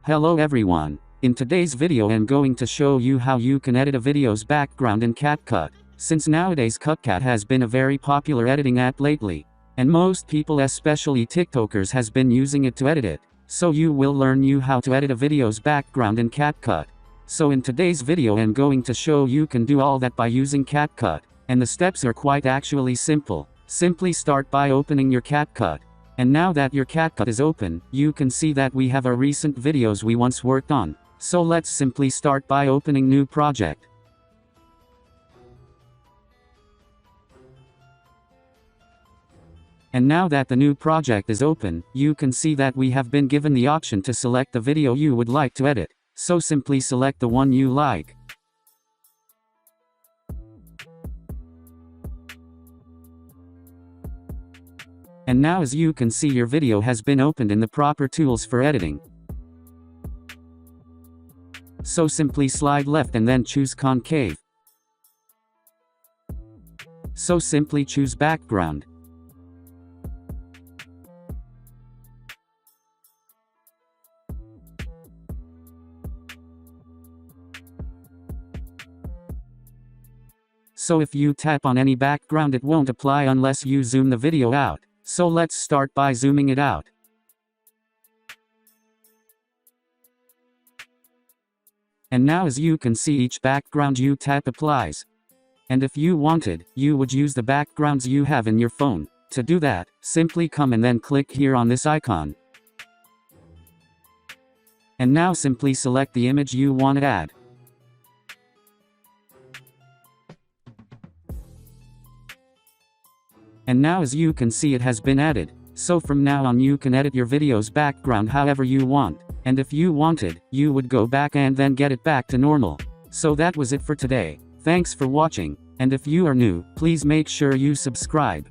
Hello everyone. In today's video I'm going to show you how you can edit a video's background in CapCut. Since nowadays CapCut has been a very popular editing app lately, and most people especially TikTokers has been using it to edit it. So you will learn how to edit a video's background in CapCut. So in today's video I'm going to show you can do all that by using CapCut, and the steps are quite actually simple. Simply start by opening your CapCut. And now that your CapCut is open, you can see that we have our recent videos we once worked on. So let's simply start by opening new project. And now that the new project is open, you can see that we have been given the option to select the video you would like to edit. So simply select the one you like. And now as you can see your video has been opened in the proper tools for editing. So simply slide left and then choose concave. So simply choose background. So if you tap on any background it won't apply unless you zoom the video out. So let's start by zooming it out. And now as you can see each background you tap applies. And if you wanted, you would use the backgrounds you have in your phone. To do that, simply come and then click here on this icon. And now simply select the image you want to add. And now as you can see it has been added. So from now on you can edit your video's background however you want. And if you wanted, you would go back and then get it back to normal. So that was it for today. Thanks for watching. And if you are new, please make sure you subscribe.